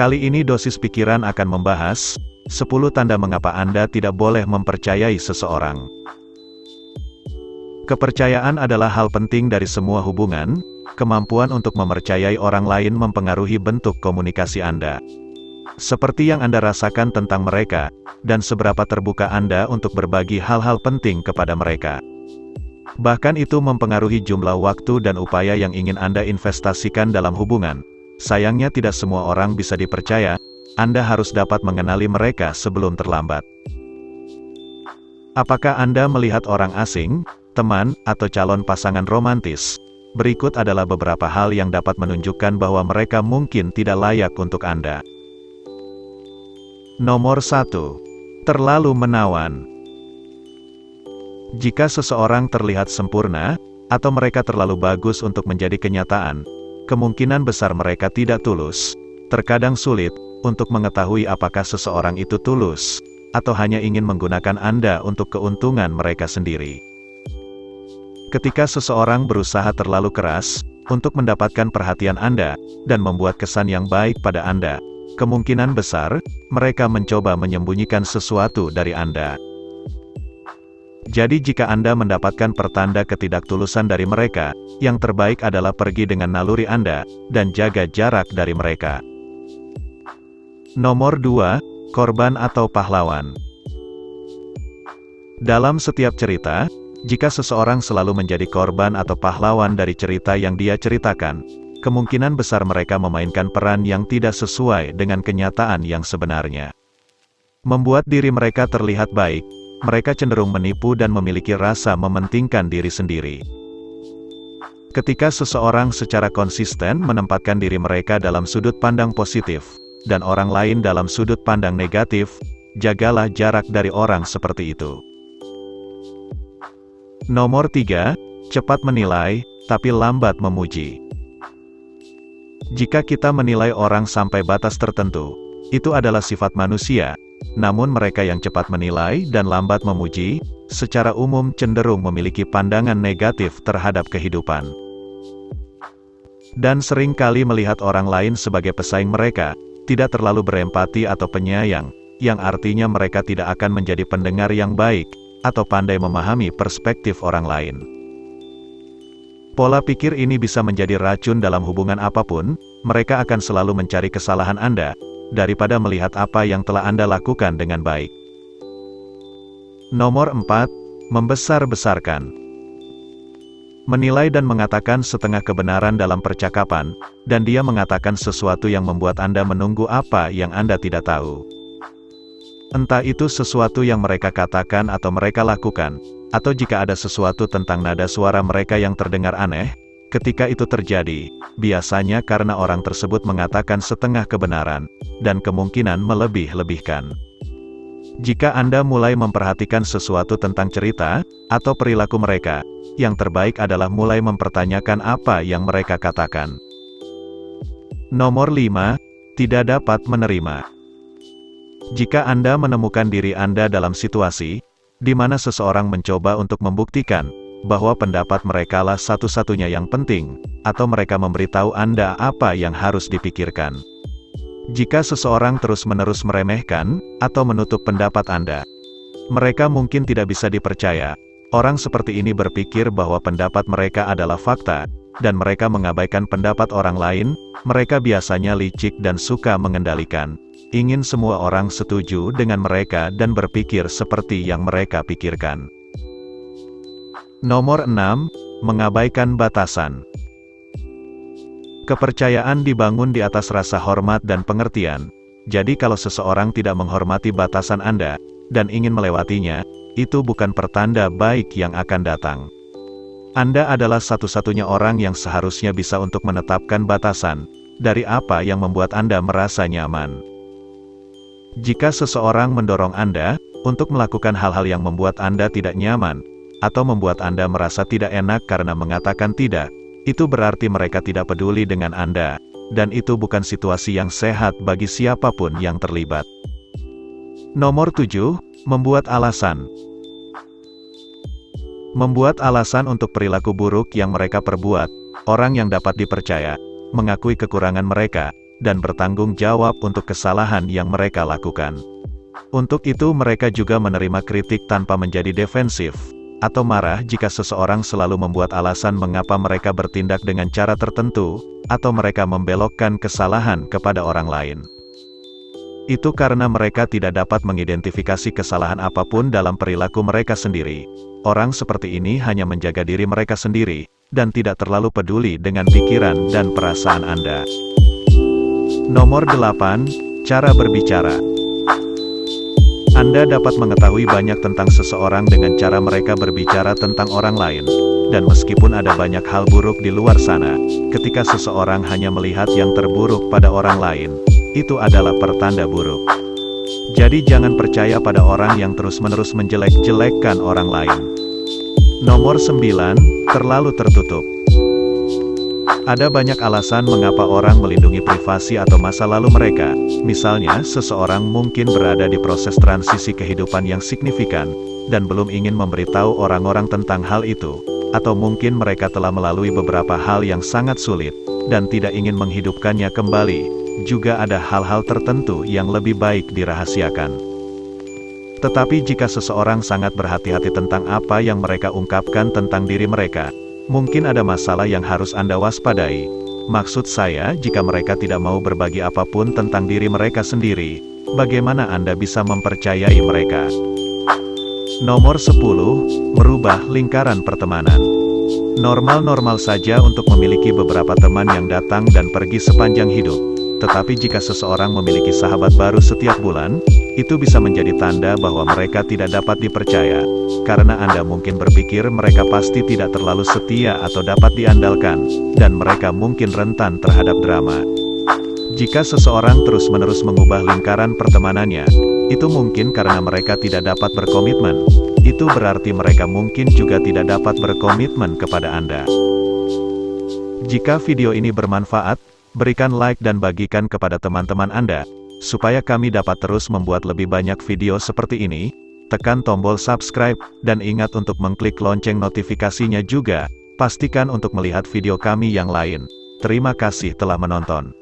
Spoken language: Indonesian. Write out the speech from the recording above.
Kali ini dosis pikiran akan membahas 10 tanda mengapa Anda tidak boleh mempercayai seseorang. Kepercayaan adalah hal penting dari semua hubungan. Kemampuan untuk mempercayai orang lain mempengaruhi bentuk komunikasi Anda. Seperti yang Anda rasakan tentang mereka, dan seberapa terbuka Anda untuk berbagi hal-hal penting kepada mereka. Bahkan itu mempengaruhi jumlah waktu dan upaya yang ingin Anda investasikan dalam hubungan. Sayangnya tidak semua orang bisa dipercaya. Anda harus dapat mengenali mereka sebelum terlambat. Apakah Anda melihat orang asing, teman, atau calon pasangan romantis? Berikut adalah beberapa hal yang dapat menunjukkan bahwa mereka mungkin tidak layak untuk Anda. Nomor 1. Terlalu menawan. Jika seseorang terlihat sempurna, atau mereka terlalu bagus untuk menjadi kenyataan, kemungkinan besar mereka tidak tulus. Terkadang sulit untuk mengetahui apakah seseorang itu tulus, atau hanya ingin menggunakan Anda untuk keuntungan mereka sendiri. Ketika seseorang berusaha terlalu keras untuk mendapatkan perhatian Anda, dan membuat kesan yang baik pada Anda, kemungkinan besar mereka mencoba menyembunyikan sesuatu dari Anda. Jadi jika Anda mendapatkan pertanda ketidaktulusan dari mereka, yang terbaik adalah pergi dengan naluri Anda, dan jaga jarak dari mereka. Nomor 2, korban atau pahlawan. Dalam setiap cerita, jika seseorang selalu menjadi korban atau pahlawan dari cerita yang dia ceritakan, kemungkinan besar mereka memainkan peran yang tidak sesuai dengan kenyataan yang sebenarnya. Membuat diri mereka terlihat baik, mereka cenderung menipu dan memiliki rasa mementingkan diri sendiri. Ketika seseorang secara konsisten menempatkan diri mereka dalam sudut pandang positif, dan orang lain dalam sudut pandang negatif, jagalah jarak dari orang seperti itu. Nomor 3, cepat menilai, tapi lambat memuji. Jika kita menilai orang sampai batas tertentu, itu adalah sifat manusia. Namun mereka yang cepat menilai dan lambat memuji, secara umum cenderung memiliki pandangan negatif terhadap kehidupan. Dan sering kali melihat orang lain sebagai pesaing mereka, tidak terlalu berempati atau penyayang, yang artinya mereka tidak akan menjadi pendengar yang baik, atau pandai memahami perspektif orang lain. Pola pikir ini bisa menjadi racun dalam hubungan apapun. Mereka akan selalu mencari kesalahan Anda, daripada melihat apa yang telah Anda lakukan dengan baik. Nomor 4, membesar-besarkan. Menilai dan mengatakan setengah kebenaran dalam percakapan, dan dia mengatakan sesuatu yang membuat Anda menunggu apa yang Anda tidak tahu. Entah itu sesuatu yang mereka katakan atau mereka lakukan, atau jika ada sesuatu tentang nada suara mereka yang terdengar aneh. Ketika itu terjadi, biasanya karena orang tersebut mengatakan setengah kebenaran, dan kemungkinan melebih-lebihkan. Jika Anda mulai memperhatikan sesuatu tentang cerita, atau perilaku mereka, yang terbaik adalah mulai mempertanyakan apa yang mereka katakan. Nomor 5, tidak dapat menerima. Jika Anda menemukan diri Anda dalam situasi, di mana seseorang mencoba untuk membuktikan bahwa pendapat merekalah satu-satunya yang penting, atau mereka memberitahu Anda apa yang harus dipikirkan. Jika seseorang terus-menerus meremehkan, atau menutup pendapat Anda, mereka mungkin tidak bisa dipercaya. Orang seperti ini berpikir bahwa pendapat mereka adalah fakta, dan mereka mengabaikan pendapat orang lain. Mereka biasanya licik dan suka mengendalikan. Ingin semua orang setuju dengan mereka dan berpikir seperti yang mereka pikirkan. Nomor 6, mengabaikan batasan. Kepercayaan dibangun di atas rasa hormat dan pengertian. Jadi kalau seseorang tidak menghormati batasan Anda, dan ingin melewatinya, itu bukan pertanda baik yang akan datang. Anda adalah satu-satunya orang yang seharusnya bisa untuk menetapkan batasan, dari apa yang membuat Anda merasa nyaman. Jika seseorang mendorong Anda untuk melakukan hal-hal yang membuat Anda tidak nyaman, atau membuat Anda merasa tidak enak karena mengatakan tidak, itu berarti mereka tidak peduli dengan Anda, dan itu bukan situasi yang sehat bagi siapapun yang terlibat. Nomor 7, membuat alasan. Membuat alasan untuk perilaku buruk yang mereka perbuat. Orang yang dapat dipercaya mengakui kekurangan mereka, dan bertanggung jawab untuk kesalahan yang mereka lakukan. Untuk itu mereka juga menerima kritik tanpa menjadi defensif, atau marah jika seseorang selalu membuat alasan mengapa mereka bertindak dengan cara tertentu, atau mereka membelokkan kesalahan kepada orang lain. Itu karena mereka tidak dapat mengidentifikasi kesalahan apapun dalam perilaku mereka sendiri. Orang seperti ini hanya menjaga diri mereka sendiri, dan tidak terlalu peduli dengan pikiran dan perasaan Anda. Nomor 8, cara berbicara. Anda dapat mengetahui banyak tentang seseorang dengan cara mereka berbicara tentang orang lain. Dan meskipun ada banyak hal buruk di luar sana, ketika seseorang hanya melihat yang terburuk pada orang lain, itu adalah pertanda buruk. Jadi jangan percaya pada orang yang terus-menerus menjelek-jelekkan orang lain. Nomor 9, terlalu tertutup. Ada banyak alasan mengapa orang melindungi privasi atau masa lalu mereka. Misalnya, seseorang mungkin berada di proses transisi kehidupan yang signifikan, dan belum ingin memberitahu orang-orang tentang hal itu. Atau mungkin mereka telah melalui beberapa hal yang sangat sulit, dan tidak ingin menghidupkannya kembali. Juga ada hal-hal tertentu yang lebih baik dirahasiakan. Tetapi jika seseorang sangat berhati-hati tentang apa yang mereka ungkapkan tentang diri mereka, mungkin ada masalah yang harus Anda waspadai. Maksud saya, jika mereka tidak mau berbagi apapun tentang diri mereka sendiri, bagaimana Anda bisa mempercayai mereka? Nomor 10, merubah lingkaran pertemanan. Normal-normal saja untuk memiliki beberapa teman yang datang dan pergi sepanjang hidup. Tetapi jika seseorang memiliki sahabat baru setiap bulan, itu bisa menjadi tanda bahwa mereka tidak dapat dipercaya, karena Anda mungkin berpikir mereka pasti tidak terlalu setia atau dapat diandalkan, dan mereka mungkin rentan terhadap drama. Jika seseorang terus-menerus mengubah lingkaran pertemanannya, itu mungkin karena mereka tidak dapat berkomitmen. Itu berarti mereka mungkin juga tidak dapat berkomitmen kepada Anda. Jika video ini bermanfaat, berikan like dan bagikan kepada teman-teman Anda, supaya kami dapat terus membuat lebih banyak video seperti ini. Tekan tombol subscribe, dan ingat untuk mengklik lonceng notifikasinya juga. Pastikan untuk melihat video kami yang lain. Terima kasih telah menonton.